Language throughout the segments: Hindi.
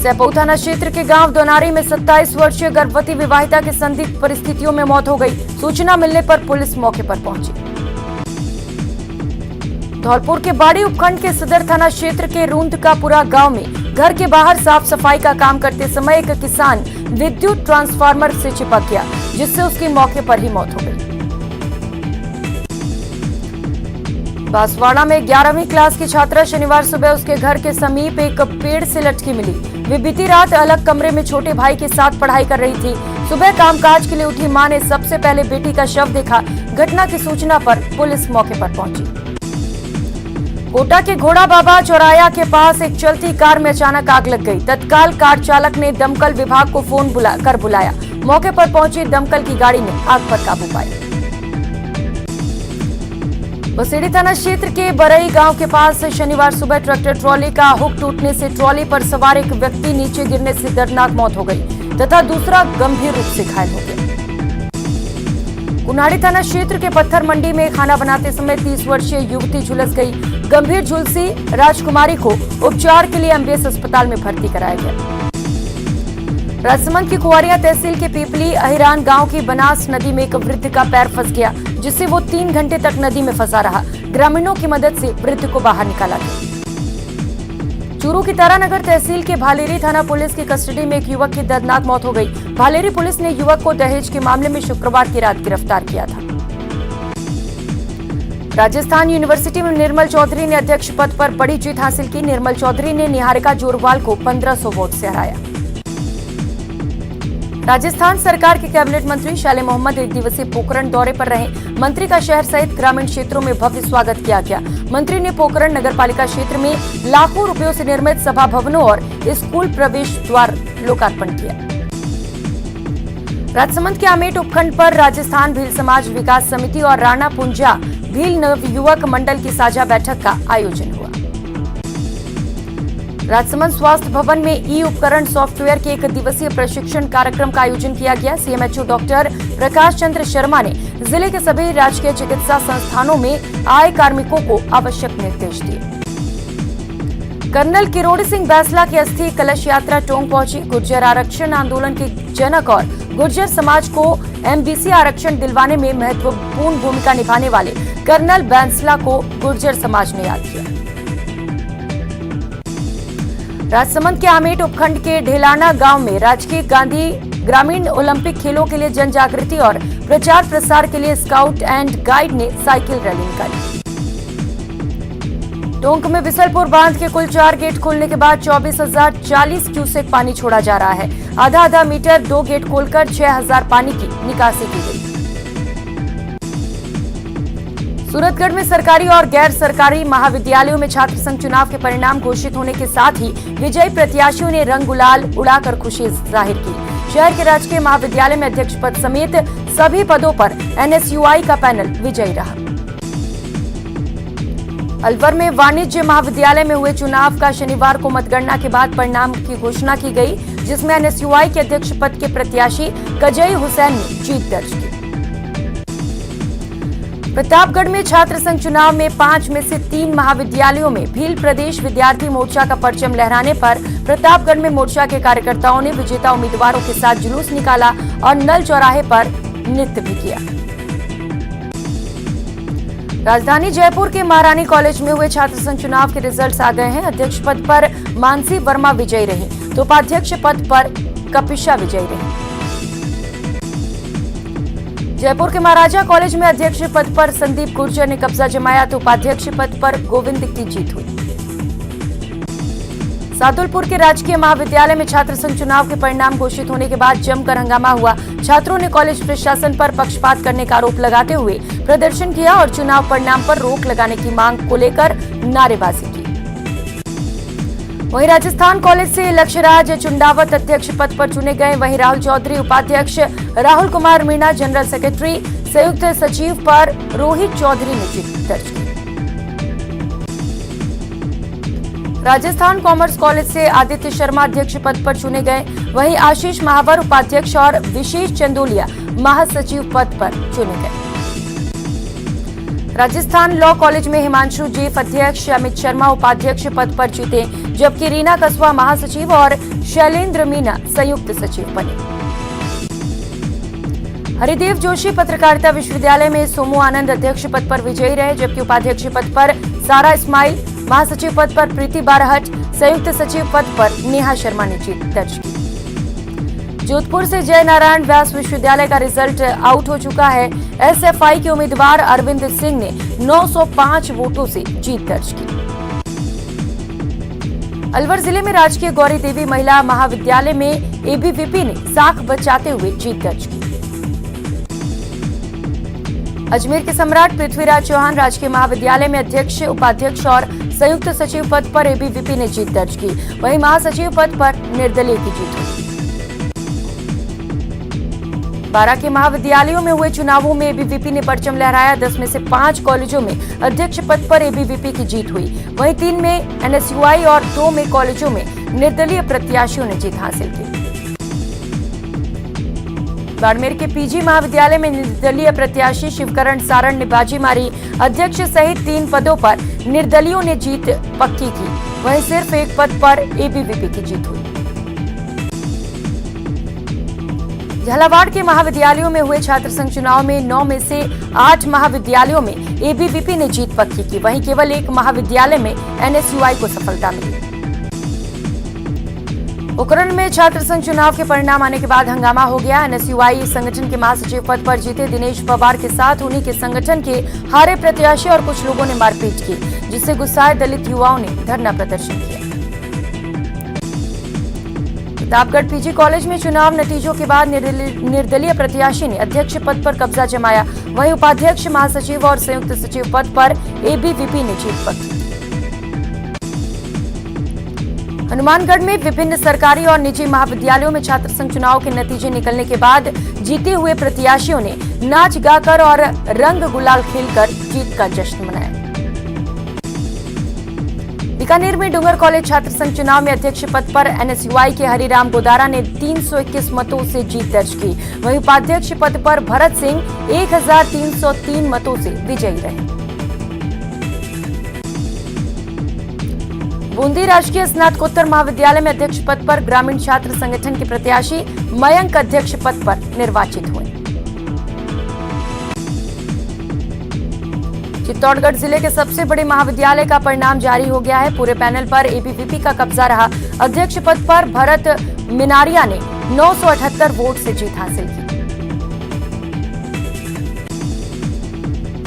सैपऊ थाना क्षेत्र के गांव दोनारी में 27 वर्षीय गर्भवती विवाहिता की संदिग्ध परिस्थितियों में मौत हो गई। सूचना मिलने पर पुलिस मौके पर पहुंची। धौलपुर के बाड़ी उपखंड के सदर थाना क्षेत्र के रूंदकापुरा गांव में घर के बाहर साफ सफाई का काम करते समय एक किसान विद्युत ट्रांसफार्मर से चिपक गया, जिससे उसकी मौके पर ही मौत हो गई। बांसवाड़ा में 11वीं क्लास की छात्रा शनिवार सुबह उसके घर के समीप एक पेड़ से लटकी मिली। वे बीती रात अलग कमरे में छोटे भाई के साथ पढ़ाई कर रही थी। सुबह कामकाज के लिए उठी मां ने सबसे पहले बेटी का शव देखा। घटना की सूचना पर पुलिस मौके पर पहुंची। कोटा के घोड़ा बाबा चौराया के पास एक चलती कार में अचानक आग लग गई। तत्काल कार चालक ने दमकल विभाग को फोन कर बुलाया। मौके पर पहुंची दमकल की गाड़ी ने आग पर काबू पाया। बसेड़ी थाना क्षेत्र के बरई गांव के पास शनिवार सुबह ट्रैक्टर ट्रॉली का हुक टूटने से ट्रॉली पर सवार एक व्यक्ति नीचे गिरने से दर्दनाक मौत हो गई तथा दूसरा गंभीर रूप से घायल हो गया। कुन्हाड़ी थाना क्षेत्र के पत्थर मंडी में खाना बनाते समय 30 वर्षीय युवती झुलस गई। गंभीर झुलसी राजकुमारी को उपचार के लिए एमबीएस अस्पताल में भर्ती कराया गया। राजसमंद की कुआरिया तहसील के पीपली अहिरान गांव की बनास नदी में एक वृद्ध का पैर फंस गया, जिससे वो 3 घंटे तक नदी में फंसा रहा। ग्रामीणों की मदद से वृद्ध को बाहर निकाला गया। चूरू की तारानगर तहसील के भालेरी थाना पुलिस की कस्टडी में एक युवक की दर्दनाक मौत हो गई। भालेरी पुलिस ने युवक को दहेज के मामले में शुक्रवार की रात गिरफ्तार किया था। राजस्थान यूनिवर्सिटी में निर्मल चौधरी ने अध्यक्ष पद पर बड़ी जीत हासिल की। निर्मल चौधरी ने निहारिका जोरवाल को 1500 वोट से हराया। राजस्थान सरकार के कैबिनेट मंत्री शाले मोहम्मद 1 दिवसीय पोखरण दौरे पर रहे। मंत्री का शहर सहित ग्रामीण क्षेत्रों में भव्य स्वागत किया गया। मंत्री ने पोखरण नगरपालिका क्षेत्र में लाखों रुपयों से निर्मित सभा भवनों और स्कूल प्रवेश द्वार लोकार्पण किया। राजसमंद के आमेट उपखंड पर राजस्थान भील समाज विकास समिति और राणा पुंजा भील नवयुवक मंडल की साझा बैठक का आयोजन हुआ। राजसमंद स्वास्थ्य भवन में ई उपकरण सॉफ्टवेयर के 1 दिवसीय प्रशिक्षण कार्यक्रम का आयोजन किया गया। सीएमएचओ डॉक्टर प्रकाश चंद्र शर्मा ने जिले के सभी राजकीय चिकित्सा संस्थानों में आए कार्मिकों को आवश्यक निर्देश दिए। कर्नल किरोड़ी सिंह बैसला की अस्थि कलश यात्रा टोंक पहुंची। गुर्जर आरक्षण आंदोलन के जनक और गुर्जर समाज को एमबीसी आरक्षण दिलवाने में महत्वपूर्ण भूमिका निभाने वाले कर्नल बैसला को गुर्जर समाज ने याद किया। राजसमंद के आमेट उपखंड के ढेलाना गांव में राजकीय गांधी ग्रामीण ओलंपिक खेलों के लिए जन जागृति और प्रचार प्रसार के लिए स्काउट एंड गाइड ने साइकिल रैली निकाली। टोंक में बिसलपुर बांध के कुल 4 गेट खोलने के बाद 24,040 क्यूसेक पानी छोड़ा जा रहा है। आधा मीटर 2 गेट खोलकर 6,000 पानी की निकासी की गई। सूरतगढ़ में सरकारी और गैर सरकारी महाविद्यालयों में छात्र संघ चुनाव के परिणाम घोषित होने के साथ ही विजयी प्रत्याशियों ने रंग गुलाल उड़ाकर खुशी जाहिर की। शहर के राजकीय महाविद्यालय में अध्यक्ष पद समेत सभी पदों पर एनएसयूआई का पैनल विजयी रहा। अलवर में वाणिज्य महाविद्यालय में हुए चुनाव का शनिवार को मतगणना के बाद परिणाम की घोषणा की गई, जिसमें एनएसयूआई के अध्यक्ष पद के प्रत्याशी कजई हुसैन ने जीत दर्ज की। प्रतापगढ़ में छात्र संघ चुनाव में 5 में से 3 महाविद्यालयों में भील प्रदेश विद्यार्थी मोर्चा का परचम लहराने पर प्रतापगढ़ में मोर्चा के कार्यकर्ताओं ने विजेता उम्मीदवारों के साथ जुलूस निकाला और नल चौराहे पर नृत्य भी किया। राजधानी जयपुर के महारानी कॉलेज में हुए छात्र संघ चुनाव के रिजल्ट्स आ गए हैं। अध्यक्ष पद पर मानसी वर्मा विजयी रही तो उपाध्यक्ष पद पर कपिशा विजयी रही। जयपुर के महाराजा कॉलेज में अध्यक्ष पद पर संदीप गुर्जर ने कब्जा जमाया तो उपाध्यक्ष पद पर गोविंद की जीत हुई। सादुलपुर के राजकीय महाविद्यालय में छात्र संघ चुनाव के परिणाम घोषित होने के बाद जमकर हंगामा हुआ। छात्रों ने कॉलेज प्रशासन पर पक्षपात करने का आरोप लगाते हुए प्रदर्शन किया और चुनाव परिणाम पर रोक लगाने की मांग को लेकर नारेबाजी की। वहीं राजस्थान कॉलेज से लक्ष्यराज चुंडावत अध्यक्ष पद पर चुने गए। वहीं राहुल चौधरी उपाध्यक्ष, राहुल कुमार मीणा जनरल सेक्रेटरी, संयुक्त सचिव पर रोहित चौधरी ने जीत दर्ज की। राजस्थान कॉमर्स कॉलेज से आदित्य शर्मा अध्यक्ष पद पर चुने गए। वहीं आशीष महावर उपाध्यक्ष और विशेष चंदोलिया महासचिव पद पर चुने गए। राजस्थान लॉ कॉलेज में हिमांशु जीफ अध्यक्ष, अमित शर्मा उपाध्यक्ष पद पर जीते, जबकि रीना कस्बा महासचिव और शैलेंद्र मीना संयुक्त सचिव बने। हरिदेव जोशी पत्रकारिता विश्वविद्यालय में सोमू आनंद अध्यक्ष पद पर विजयी रहे, जबकि उपाध्यक्ष पद पर सारा इस्माइल, महासचिव पद पर प्रीति बारहट, संयुक्त सचिव पद पर नेहा शर्मा ने जीत दर्ज की। जोधपुर से जय नारायण व्यास विश्वविद्यालय का रिजल्ट आउट हो चुका है। एसएफआई के उम्मीदवार अरविंद सिंह ने 905 वोटों से जीत दर्ज की। अलवर जिले में राजकीय गौरी देवी महिला महाविद्यालय में एबीवीपी ने साख बचाते हुए जीत दर्ज की। अजमेर के सम्राट पृथ्वीराज चौहान राजकीय महाविद्यालय में अध्यक्ष, उपाध्यक्ष और संयुक्त सचिव पद पर एबीवीपी ने जीत दर्ज की। वहीं महासचिव पद पर निर्दलीय की जीत हुई। 12 के महाविद्यालयों में हुए चुनावों में एबीवीपी ने परचम लहराया। 10 में से 5 कॉलेजों में अध्यक्ष पद पर एबीवीपी की जीत हुई। वहीं 3 में एनएसयूआई और 2 में कॉलेजों में निर्दलीय प्रत्याशियों ने जीत हासिल की। बाड़मेर के पीजी महाविद्यालय में निर्दलीय प्रत्याशी शिवकरण सारण ने बाजी मारी। अध्यक्ष सहित 3 पदों पर निर्दलीयों ने जीत पक्की की। वहीं सिर्फ 1 पद पर एबीवीपी की जीत हुई। झालावाड़ के महाविद्यालयों में हुए छात्र संघ चुनाव में 9 में से 8 महाविद्यालयों में एबीवीपी ने जीत पक्की की। वहीं केवल 1 महाविद्यालय में एनएसयूआई को सफलता मिली। पोखरण में छात्र संघ चुनाव के परिणाम आने के बाद हंगामा हो गया। एनएसयूआई संगठन के महासचिव पद पर जीते दिनेश पवार के साथ उन्हीं के संगठन के हारे प्रत्याशी और कुछ लोगों ने मारपीट की, जिससे गुस्साए दलित युवाओं ने धरना प्रदर्शन किया। प्रतापगढ़ पीजी कॉलेज में चुनाव नतीजों के बाद निर्दलीय प्रत्याशी ने अध्यक्ष पद पर कब्जा जमाया। वहीं उपाध्यक्ष, महासचिव और संयुक्त सचिव पद पर एबीवीपी ने जीत पक्की। हनुमानगढ़ में विभिन्न सरकारी और निजी महाविद्यालयों में छात्र संघ चुनाव के नतीजे निकलने के बाद जीते हुए प्रत्याशियों ने नाच गाकर और रंग गुलाल खेलकर जीत का जश्न मनाया। बीकानेर में डूंगर कॉलेज छात्र संघ चुनाव में अध्यक्ष पद पर एनएसयूआई के हरिराम गोदारा ने 321 मतों से जीत दर्ज की। वहीं उपाध्यक्ष पद पर भरत सिंह 1303 मतों से विजयी रहे। बूंदी राजकीय स्नातकोत्तर महाविद्यालय में अध्यक्ष पद पर ग्रामीण छात्र संगठन के प्रत्याशी मयंक अध्यक्ष पद पर निर्वाचित हुए। चित्तौड़गढ़ जिले के सबसे बड़े महाविद्यालय का परिणाम जारी हो गया है। पूरे पैनल पर एबीवीपी का कब्जा रहा। अध्यक्ष पद पर भरत मिनारिया ने 978 वोट से जीत हासिल की।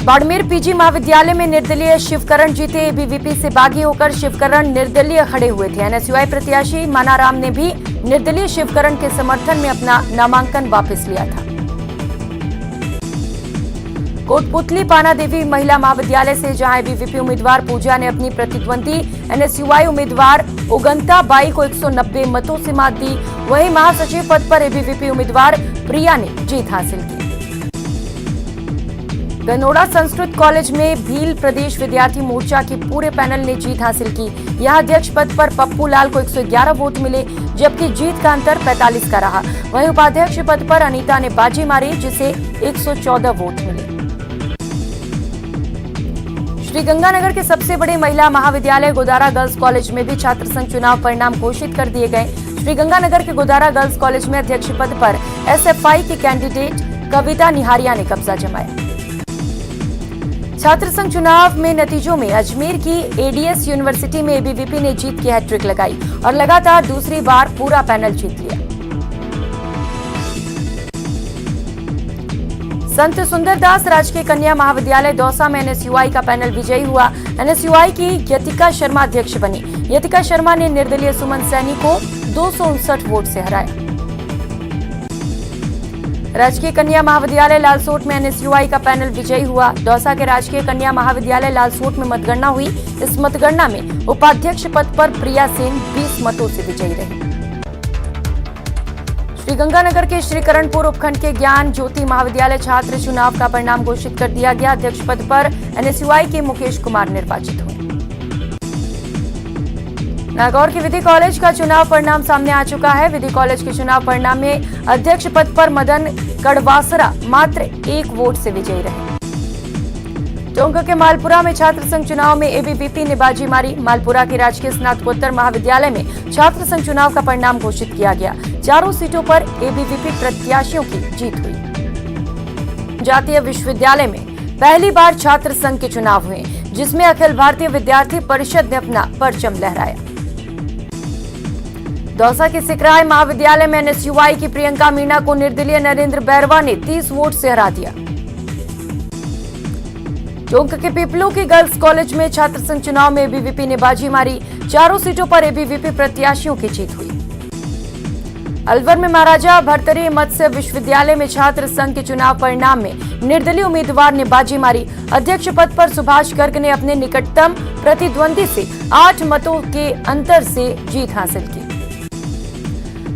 बाड़मेर पीजी महाविद्यालय में निर्दलीय शिवकरण जीते। एबीवीपी से बागी होकर शिवकरण निर्दलीय खड़े हुए थे। एनएसयूआई प्रत्याशी मानाराम ने भी निर्दलीय शिवकरण के समर्थन में अपना नामांकन वापस लिया था। कोटपुतली पाना देवी महिला महाविद्यालय से जहां एबीवीपी उम्मीदवार पूजा ने अपनी प्रतिद्वंदी एनएसयूआई उम्मीदवार उगंता बाई को 190 मतों से मात दी, वहीं महासचिव पद पर एबीवीपी उम्मीदवार प्रिया ने जीत हासिल की। गनोड़ा संस्कृत कॉलेज में भील प्रदेश विद्यार्थी मोर्चा के पूरे पैनल ने जीत हासिल की। यहां अध्यक्ष पद पर पप्पू लाल को 111 वोट मिले, जबकि जीत का अंतर 45 का रहा। वहीं उपाध्यक्ष पद पर अनीता ने बाजी मारी, जिसे 114 वोट मिले। श्रीगंगानगर के सबसे बड़े महिला महाविद्यालय गोदारा गर्ल्स कॉलेज में भी छात्र संघ चुनाव परिणाम घोषित कर दिए गए। श्रीगंगानगर के गोदारा गर्ल्स कॉलेज में अध्यक्ष पद पर एसएफआई की कैंडिडेट कविता निहारिया ने कब्जा जमाया। छात्र संघ चुनाव में नतीजों में अजमेर की एडीएस यूनिवर्सिटी में एबीवीपी ने जीत की हैट्रिक लगाई और लगातार दूसरी बार पूरा पैनल जीत लिया। संत सुंदरदास राजकीय कन्या महाविद्यालय दौसा में एनएसयूआई का पैनल विजयी हुआ। एनएसयूआई की यतिका शर्मा अध्यक्ष बनी। यतिका शर्मा ने निर्दलीय सुमन सैनी को 259 वोट से हराया। राजकीय कन्या महाविद्यालय लालसोट में एनएसयूआई का पैनल विजयी हुआ। दौसा के राजकीय कन्या महाविद्यालय लालसोट में मतगणना हुई। इस मतगणना में उपाध्यक्ष पद पर प्रिया सेन 20 मतों से विजयी रही। श्रीगंगानगर के श्रीकरणपुर उपखंड के ज्ञान ज्योति महाविद्यालय छात्र चुनाव का परिणाम घोषित कर दिया गया। अध्यक्ष पद पर एनएसयूआई के मुकेश कुमार निर्वाचित हुए। नागौर के विधि कॉलेज का चुनाव परिणाम सामने आ चुका है। विधि कॉलेज के चुनाव परिणाम में अध्यक्ष पद पर मदन कड़वासरा मात्र 1 वोट से विजयी रहे। टोंक के मालपुरा में छात्र संघ चुनाव में एबीवीपी ने बाजी मारी। मालपुरा के राजकीय स्नातकोत्तर महाविद्यालय में छात्र संघ चुनाव का परिणाम घोषित किया गया। चारों सीटों पर एबीवीपी प्रत्याशियों की जीत हुई। जातीय विश्वविद्यालय में पहली बार छात्र संघ के चुनाव हुए, जिसमें अखिल भारतीय विद्यार्थी परिषद ने अपना परचम लहराया। दौसा के सिकराय महाविद्यालय में एनएसयूआई की प्रियंका मीणा को निर्दलीय नरेंद्र बैरवा ने 30 वोट से हरा दिया। टोंक के पीपलू की गर्ल्स कॉलेज में छात्र संघ चुनाव में एबीवीपी ने बाजी मारी। चारों सीटों पर एबीवीपी प्रत्याशियों की जीत हुई। अलवर में महाराजा भर्तृहरि मत्स्य विश्वविद्यालय में छात्र संघ के चुनाव परिणाम में निर्दलीय उम्मीदवार ने बाजी मारी। अध्यक्ष पद पर सुभाष गर्ग ने अपने निकटतम प्रतिद्वंदी से 8 मतों के अंतर से जीत हासिल की।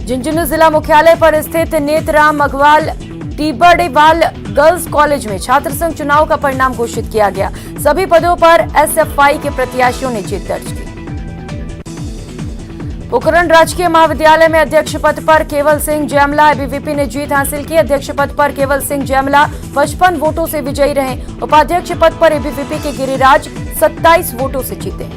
झुंझुनू जिला मुख्यालय पर स्थित नेतराम अग्रवाल टीबड़ेवाल गर्ल्स कॉलेज में छात्र संघ चुनाव का परिणाम घोषित किया गया। सभी पदों पर एसएफआई के प्रत्याशियों ने जीत दर्ज की। पोखरण राजकीय महाविद्यालय में अध्यक्ष पद पर केवल सिंह जैमला एबीवीपी ने जीत हासिल की। अध्यक्ष पद पर केवल सिंह जैमला 55 वोटों से विजयी रहे। उपाध्यक्ष पद पर एबीवीपी के गिरिराज 27 वोटों से जीते।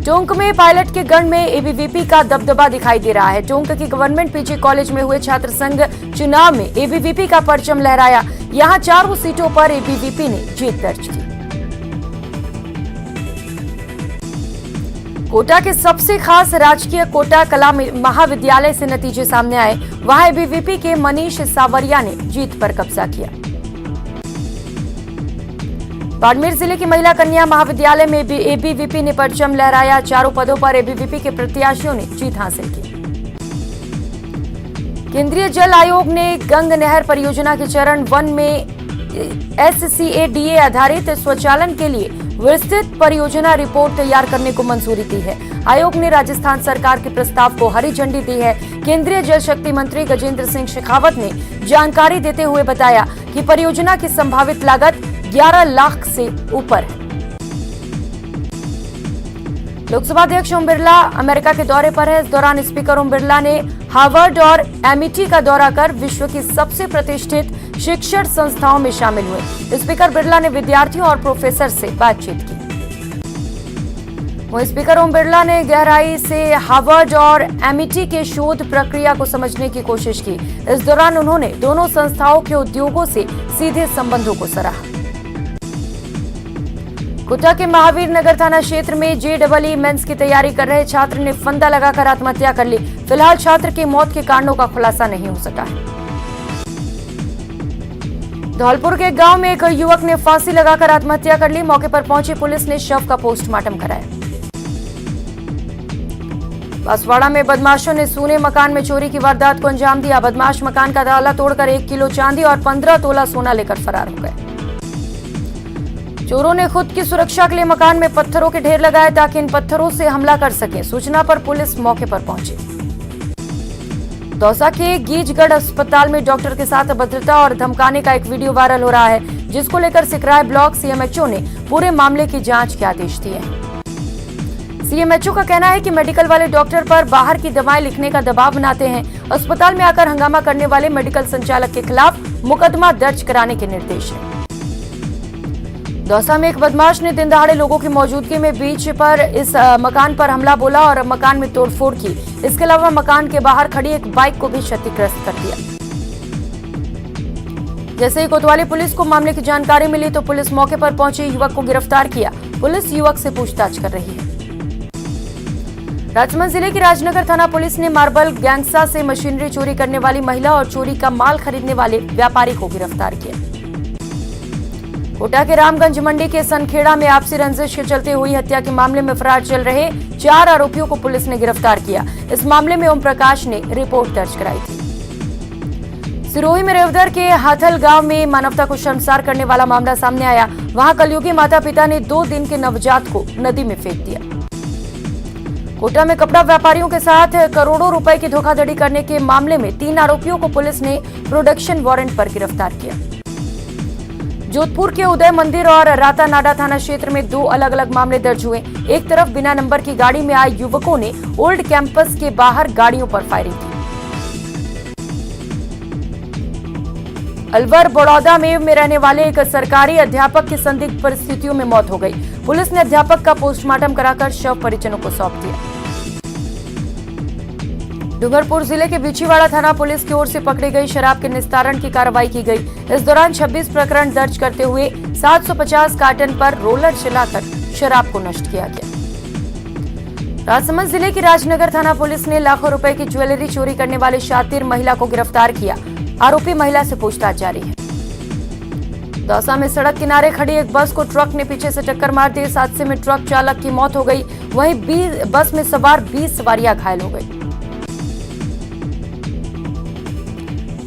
टोंक में पायलट के गण में एबीवीपी का दबदबा दिखाई दे रहा है। टोंक की गवर्नमेंट पीजी कॉलेज में हुए छात्र संघ चुनाव में एबीवीपी का परचम लहराया। यहां चारों सीटों पर एबीवीपी ने जीत दर्ज की। कोटा के सबसे खास राजकीय कोटा कला महाविद्यालय से नतीजे सामने आए। वहां एबीवीपी के मनीष सावरिया ने जीत पर कब्जा किया। बाड़मेर जिले की महिला कन्या महाविद्यालय में भी एबीवीपी ने परचम लहराया। चारों पदों पर एबीवीपी के प्रत्याशियों ने जीत हासिल की। केंद्रीय जल आयोग ने गंग नहर परियोजना के चरण 1 में SCADA आधारित स्वचालन के लिए विस्तृत परियोजना रिपोर्ट तैयार करने को मंजूरी दी है। आयोग ने राजस्थान सरकार के प्रस्ताव को हरी झंडी दी है। केंद्रीय जल शक्ति मंत्री गजेंद्र सिंह शेखावत ने जानकारी देते हुए बताया कि परियोजना की संभावित लागत 11 लाख से ऊपर है। लोकसभा अध्यक्ष ओम बिरला अमेरिका के दौरे पर है। इस दौरान स्पीकर ओम बिरला ने हार्वर्ड और MIT का दौरा कर विश्व की सबसे प्रतिष्ठित शिक्षण संस्थाओं में शामिल हुए। स्पीकर बिरला ने विद्यार्थियों और प्रोफेसर से बातचीत की। वहीं स्पीकर ओम बिरला ने गहराई से हार्वर्ड और MIT के शोध प्रक्रिया को समझने की कोशिश की। इस दौरान उन्होंने दोनों संस्थाओं के उद्योगों से सीधे संबंधों को सराहा। कोटा के महावीर नगर थाना क्षेत्र में JEE मेंस की तैयारी कर रहे छात्र ने फंदा लगाकर आत्महत्या कर ली। फिलहाल छात्र की मौत के कारणों का खुलासा नहीं हो सका है। धौलपुर के गांव में एक युवक ने फांसी लगाकर आत्महत्या कर ली। मौके पर पहुंची पुलिस ने शव का पोस्टमार्टम कराया। बांसवाड़ा में बदमाशों ने सूने मकान में चोरी की वारदात को अंजाम दिया। बदमाश मकान का ताला तोड़कर 1 किलो चांदी और 15 तोला सोना लेकर फरार हो गए। चोरों ने खुद की सुरक्षा के लिए मकान में पत्थरों के ढेर लगाए ताकि इन पत्थरों से हमला कर सके। सूचना पर पुलिस मौके पर पहुंची। दौसा के गीजगढ़ अस्पताल में डॉक्टर के साथ अभद्रता और धमकाने का एक वीडियो वायरल हो रहा है, जिसको लेकर सिकराय ब्लॉक CMHO ने पूरे मामले की जांच के आदेश दिए हैं। CMHO का कहना है कि मेडिकल वाले डॉक्टर पर बाहर की दवाएं लिखने का दबाव बनाते हैं। अस्पताल में आकर हंगामा करने वाले मेडिकल संचालक के खिलाफ मुकदमा दर्ज कराने के निर्देश हैं। दौसा में एक बदमाश ने दिन दहाड़े लोगों की मौजूदगी में बीच पर इस मकान पर हमला बोला और मकान में तोड़फोड़ की। इसके अलावा मकान के बाहर खड़ी एक बाइक को भी क्षतिग्रस्त कर दिया। जैसे ही कोतवाली पुलिस को मामले की जानकारी मिली तो पुलिस मौके पर पहुंची, युवक को गिरफ्तार किया। पुलिस युवक से पूछताछ कर रही है। राजसमंद जिले की राजनगर थाना पुलिस ने मार्बल गैंगसा से मशीनरी चोरी करने वाली महिला और चोरी का माल खरीदने वाले व्यापारी को गिरफ्तार किया। कोटा के रामगंज मंडी के सनखेड़ा में आपसी रंजिश के चलते हुई हत्या के मामले में फरार चल रहे 4 आरोपियों को पुलिस ने गिरफ्तार किया। इस मामले में ओम प्रकाश ने रिपोर्ट दर्ज कराई थी। सिरोही में रेवदर के हाथल गांव में मानवता को शर्मसार करने वाला मामला सामने आया। वहां कलयुगी माता पिता ने 2 दिन के नवजात को नदी में फेंक दिया। कोटा में कपड़ा व्यापारियों के साथ करोड़ों रुपए की धोखाधड़ी करने के मामले में 3 आरोपियों को पुलिस ने प्रोडक्शन वारंट पर गिरफ्तार किया। जोधपुर के उदय मंदिर और रातानाडा थाना क्षेत्र में 2 अलग अलग मामले दर्ज हुए। एक तरफ बिना नंबर की गाड़ी में आए युवकों ने ओल्ड कैंपस के बाहर गाड़ियों पर फायरिंग की। अलवर बड़ौदा में रहने वाले एक सरकारी अध्यापक की संदिग्ध परिस्थितियों में मौत हो गई। पुलिस ने अध्यापक का पोस्टमार्टम कराकर शव परिजनों को सौंप दिया। डूंगरपुर जिले के बिछीवाड़ा थाना पुलिस की ओर से पकड़ी गई शराब के निस्तारण की कार्रवाई की गई। इस दौरान 26 प्रकरण दर्ज करते हुए 750 कार्टन पर रोलर चलाकर शराब को नष्ट किया गया। राजसमंद जिले की राजनगर थाना पुलिस ने लाखों रुपए की ज्वेलरी चोरी करने वाले शातिर महिला को गिरफ्तार किया। आरोपी महिला से पूछताछ जारी है। दौसा में सड़क किनारे खड़ी एक बस को ट्रक ने पीछे से टक्कर मार दी। इस हादसे में ट्रक चालक की मौत हो गई, वहीं बस में सवार 20 सवारियां घायल हो गई।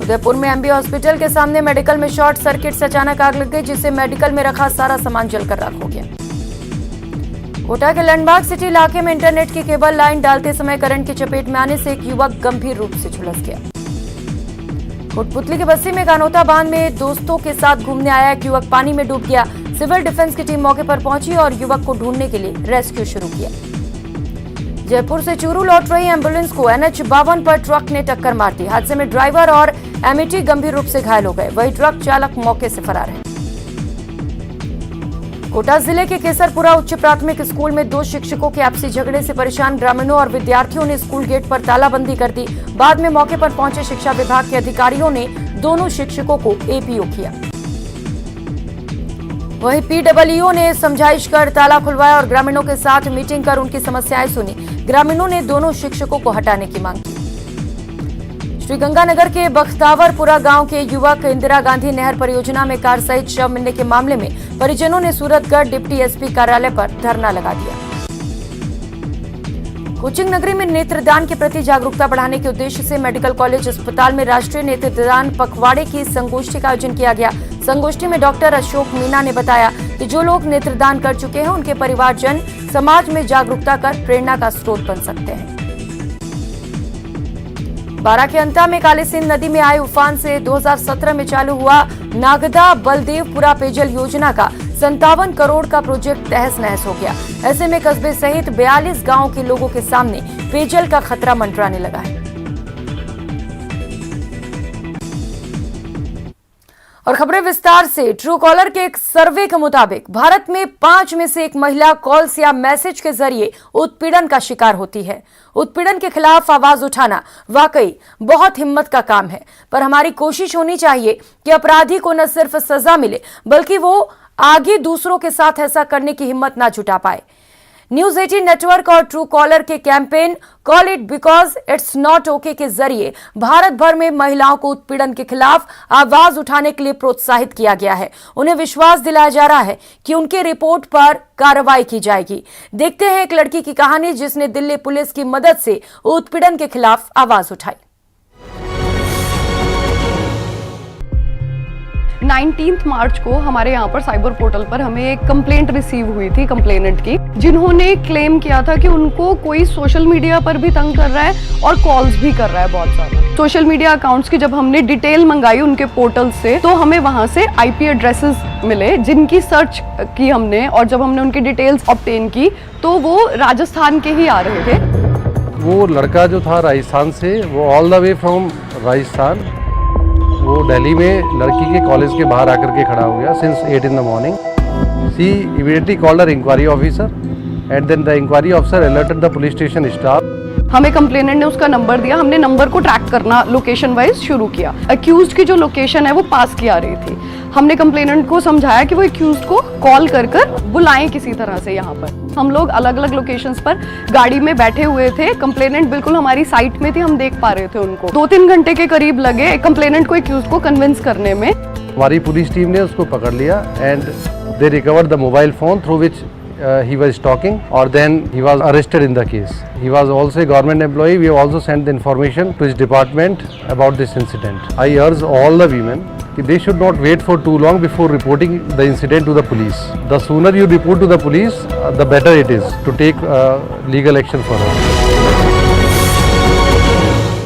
उदयपुर में एमबी हॉस्पिटल के सामने मेडिकल में शॉर्ट सर्किट से अचानक आग लग गई, जिससे मेडिकल में रखा सारा सामान जलकर राख हो गया। कोटा के लैंडमार्क सिटी इलाके में इंटरनेट की केबल लाइन डालते समय करंट की चपेट में आने से एक युवक गंभीर रूप से झुलस गया। कोटपुतली के बस्ती में कानोता बांध में दोस्तों के साथ घूमने आया एक युवक पानी में डूब गया। सिविल डिफेंस की टीम मौके पर पहुंची और युवक को ढूंढने के लिए रेस्क्यू शुरू किया। जयपुर से चूरू लौट रही एम्बुलेंस को NH52 पर ट्रक ने टक्कर मार दी। हादसे में ड्राइवर और एमईटी गंभीर रूप से घायल हो गए, वहीं ट्रक चालक मौके से फरार है। कोटा जिले के केसरपुरा उच्च प्राथमिक स्कूल में 2 शिक्षकों के आपसी झगड़े से परेशान ग्रामीणों और विद्यार्थियों ने स्कूल गेट पर तालाबंदी कर दी। बाद में मौके पर पहुंचे शिक्षा विभाग के अधिकारियों ने दोनों शिक्षकों को एपीओ किया। वहीं पीडब्ल्यूओ ने समझाइश कर ताला खुलवाया और ग्रामीणों के साथ मीटिंग कर उनकी समस्याएं सुनी। ग्रामीणों ने दोनों शिक्षकों को हटाने की मांग की। श्रीगंगानगर के बख्तावरपुरा गांव के युवक इंदिरा गांधी नहर परियोजना में कार सहित शव मिलने के मामले में परिजनों ने सूरतगढ़ डिप्टी एसपी कार्यालय पर धरना लगा दिया। कोचिंग नगरी में नेत्रदान के प्रति जागरूकता बढ़ाने के उद्देश्य से मेडिकल कॉलेज अस्पताल में राष्ट्रीय नेत्रदान पखवाड़े की संगोष्ठी का आयोजन किया गया। संगोष्ठी में डॉक्टर अशोक मीना ने बताया कि जो लोग नेत्रदान कर चुके हैं उनके परिवारजन समाज में जागरूकता कर प्रेरणा का स्रोत बन सकते हैं। बारा के अंता में कालीसिंध नदी में आए उफान से 2017 में चालू हुआ नागदा बलदेवपुरा पेयजल योजना का 57 करोड़ का प्रोजेक्ट तहस नहस हो गया। ऐसे में कस्बे सहित 42 गांवों के लोगों के सामने पेयजल का खतरा मंडराने लगा है। और खबरें विस्तार से। ट्रू कॉलर के एक सर्वे के मुताबिक भारत में 5 में से 1 महिला कॉल्स या मैसेज के जरिए उत्पीड़न का शिकार होती है। उत्पीड़न के खिलाफ आवाज उठाना वाकई बहुत हिम्मत का काम है, पर हमारी कोशिश होनी चाहिए कि अपराधी को न सिर्फ सजा मिले बल्कि वो आगे दूसरों के साथ ऐसा करने की हिम्मत ना जुटा पाए। न्यूज 18 नेटवर्क और ट्रू कॉलर के campaign call it because it's not okay के जरिए भारत भर में महिलाओं को उत्पीड़न के खिलाफ आवाज उठाने के लिए प्रोत्साहित किया गया है। उन्हें विश्वास दिलाया जा रहा है कि उनके रिपोर्ट पर कार्रवाई की जाएगी। देखते हैं एक लड़की की कहानी जिसने दिल्ली पुलिस की मदद से उत्पीड़न के खिलाफ आवाज उठाई। 19 मार्च को हमारे यहाँ पर साइबर पोर्टल पर हमें एक कंप्लेंट रिसीव हुई थी कंप्लेनेंट की, जिन्होंने क्लेम किया था कि उनको कोई सोशल मीडिया पर भी तंग कर रहा है और कॉल्स भी कर रहा है बहुत ज़्यादा। सोशल मीडिया अकाउंट्स की जब हमने डिटेल मंगाई उनके पोर्टल से तो हमें वहाँ से IP एड्रेसेस मिले जिनकी सर्च की हमने, और जब हमने उनकी डिटेल्स ऑब्टेन की तो वो राजस्थान के ही आ रहे थे। वो लड़का जो था राजस्थान से, वो all the way from Rajasthan, वो दिल्ली में लड़की के कॉलेज के बाहर आकर के खड़ा हो गया since 8 in the morning. She immediately called her inquiry officer and then the inquiry officer alerted the police station staff. हमें कंप्लेनेंट ने उसका नंबर दिया, हमने नंबर को ट्रैक करना लोकेशन वाइज शुरू किया। अक्यूज्ड की जो लोकेशन है वो पास की आ रही थी। हमने कंप्लेनेंट को समझाया कि वो अक्यूज्ड को कॉल कर बुलाएं किसी तरह से। यहाँ पर हम लोग अलग अलग लोकेशंस पर गाड़ी में बैठे हुए थे। कंप्लेनेंट बिल्कुल हमारी साइट में थी, हम देख पा रहे थे उनको। 2-3 घंटे के करीब लगे कंप्लेनेंट को अक्यूज्ड को कन्विंस करने में। हमारी पुलिस टीम ने उसको पकड़ लिया and they recovered the mobile phone through which he was talking, or then he was arrested in the case. He was also a government employee. We have also sent the information to his department about this incident. I urge all the women that they should not wait for too long before reporting the incident to the police. The sooner you report to the police, the better it is to take legal action for her.